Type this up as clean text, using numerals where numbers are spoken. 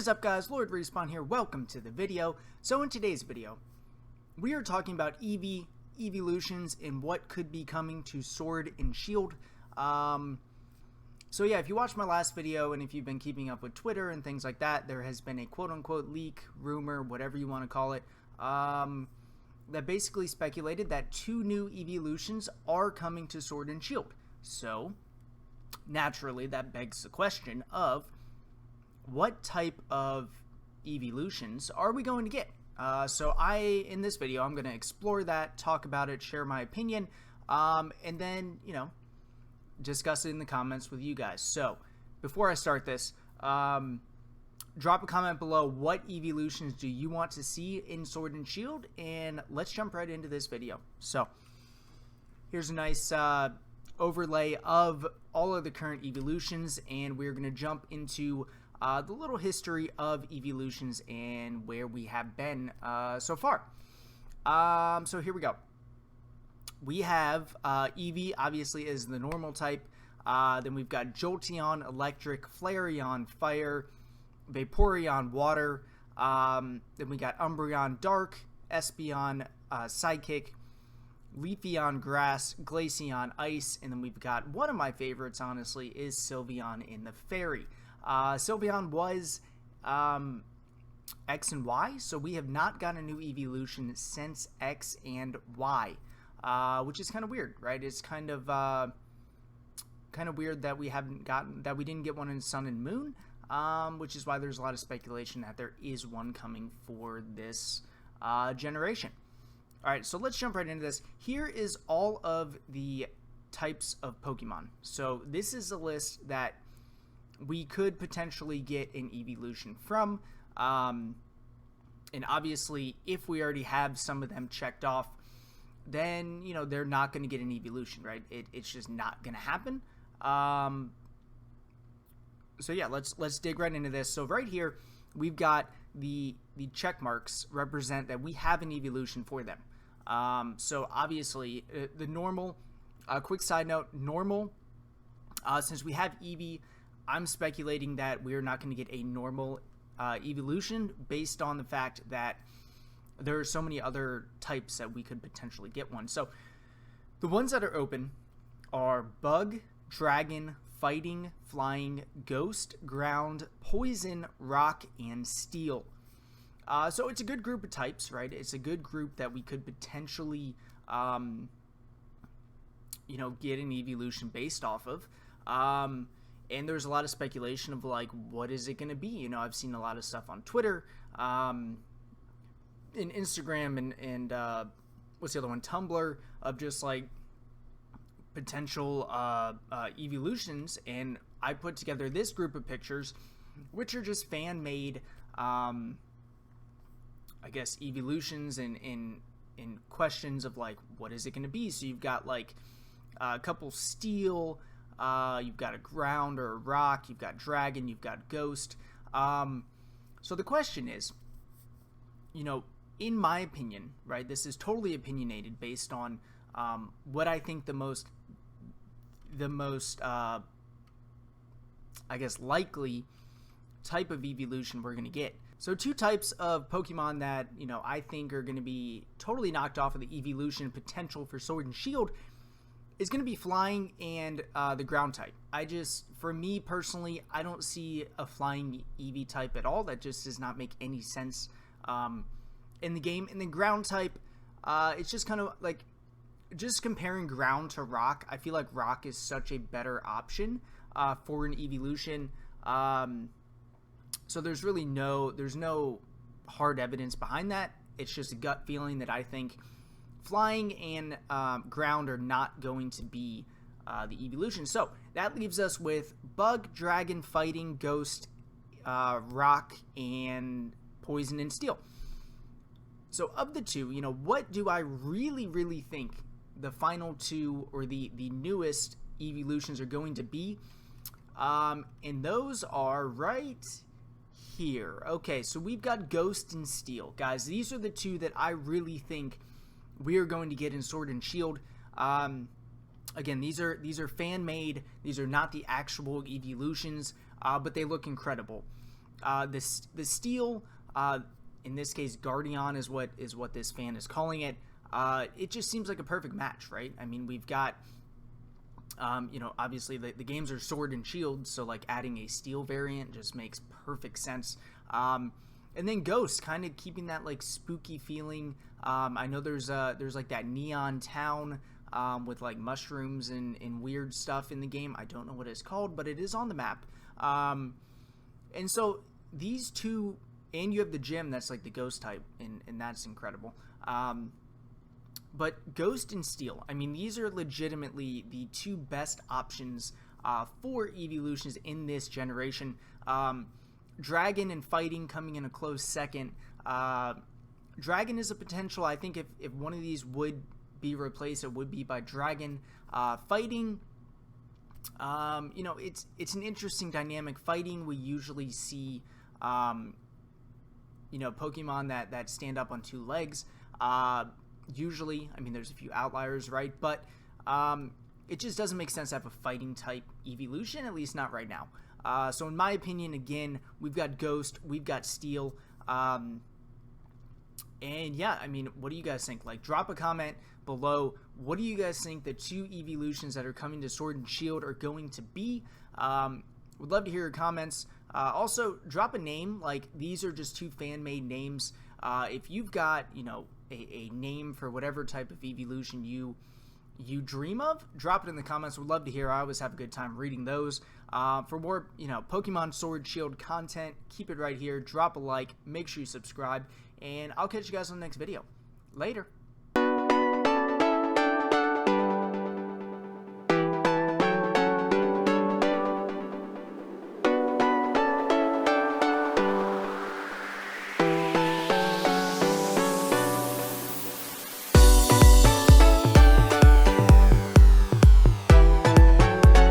is up, guys? Lord Respawn here. Welcome to the video. So in today's video, we are talking about Eevee Evolutions and what could be coming to Sword and Shield. So yeah, if you watched my last video and if you've been keeping up with Twitter and things like that, there has been a quote-unquote leak, rumor, whatever you want to call it, that basically speculated that 2 new Eeveelutions are coming to Sword and Shield. So naturally, that begs the question of what type of Eeveelutions are we going to get? So in this video, I'm going to explore that, talk about it, share my opinion, and then, discuss it in the comments with you guys. So before I start this, drop a comment below. What Eeveelutions do you want to see in Sword and Shield? And let's jump right into this video. So here's a nice overlay of all of the current Eeveelutions, and we're going to jump into the little history of Eeveelutions and where we have been so far. So here we go. We have Eevee, obviously, is the normal type. Then we've got Jolteon, Electric, Flareon, Fire, Vaporeon, Water. Then we got Umbreon, Dark, Espeon, Psychic, Leafeon, Grass, Glaceon, Ice, and then we've got one of my favorites, honestly, is Sylveon in the Fairy. Sylveon was X and Y, so we have not gotten a new Eeveelution since X and Y, which is kind of weird, right? It's kind of weird that we didn't get one in Sun and Moon, which is why there's a lot of speculation that there is one coming for this generation. All right, so let's jump right into this. Here is all of the types of Pokemon. So this is a list that we could potentially get an Eeveelution from, and obviously if we already have some of them checked off, then they're not going to get an Eeveelution, right? It's just not going to happen. So yeah, let's dig right into this. So right here we've got the check marks represent that we have an Eeveelution for them. So obviously the normal, quick side note, normal, since we have Eevee, I'm speculating that we're not going to get a normal Eeveelution based on the fact that there are so many other types that we could potentially get one. So the ones that are open are Bug, Dragon, Fighting, Flying, Ghost, Ground, Poison, Rock, and Steel. So it's a good group of types, right? It's a good group that we could potentially, get an Eeveelution based off of. And there's a lot of speculation of, like, what is it going to be? I've seen a lot of stuff on Twitter, in Instagram, and what's the other one? Tumblr, of just, like, potential Eeveelutions. And I put together this group of pictures, which are just fan-made, I guess, Eeveelutions in questions of, like, what is it going to be? So you've got, like, a couple Steel, you've got a Ground or a Rock, you've got Dragon, you've got Ghost. So the question is, in my opinion, right, this is totally opinionated based on what I think the most I guess likely type of Eeveelution we're going to get. So 2 types of Pokemon that, I think are going to be totally knocked off of the Eeveelution potential for Sword and Shield is going to be Flying and the Ground type. For me personally, I don't see a Flying Eevee type at all. That just does not make any sense in the game. And the Ground type, it's just kind of like, just comparing Ground to Rock, I feel like Rock is such a better option for an Eeveelution. So there's really no hard evidence behind that. It's just a gut feeling that I think Flying and Ground are not going to be the Eeveelution. So that leaves us with Bug, Dragon, Fighting, Ghost, Rock, and Poison and Steel. So of the 2, what do I really think the final 2 or the newest Eeveelutions are going to be? And those are right here. Okay, so we've got Ghost and Steel. Guys, these are the 2 that I really think we are going to get in Sword and Shield. Again, these are fan-made. These are not the actual Eeveelutions, but they look incredible. The steel, in this case, Guardian is what this fan is calling it. It just seems like a perfect match, right? I mean, we've got, obviously the games are sword and shield, so like adding a steel variant just makes perfect sense. And then Ghost, kind of keeping that like spooky feeling. I know there's like that neon town with like mushrooms and weird stuff in the game. I don't know what it's called, but it is on the map. And so these two, and you have the gym that's like the Ghost type, and that's incredible. But Ghost and Steel, I mean, these are legitimately the two best options for Eeveelutions in this generation. Dragon and Fighting coming in a close second. Dragon is a potential. I think if one of these would be replaced, it would be by Dragon. Fighting, it's an interesting dynamic. Fighting, we usually see, Pokemon that stand up on two legs. Usually, I mean, there's a few outliers, right? But it just doesn't make sense to have a fighting type Eeveelution, at least not right now. So in my opinion, again, we've got Ghost, we've got Steel, and yeah, I mean, what do you guys think? Like, drop a comment below. What do you guys think the two Eeveelutions that are coming to Sword and Shield are going to be? Would love to hear your comments. Also, drop a name. Like, these are just two fan-made names. If you've got, a name for whatever type of Eeveelution you dream of, drop it in the comments. Would love to hear. I always have a good time reading those. For more, Pokemon Sword Shield content, keep it right here. Drop a like, make sure you subscribe, and I'll catch you guys on the next video. Later.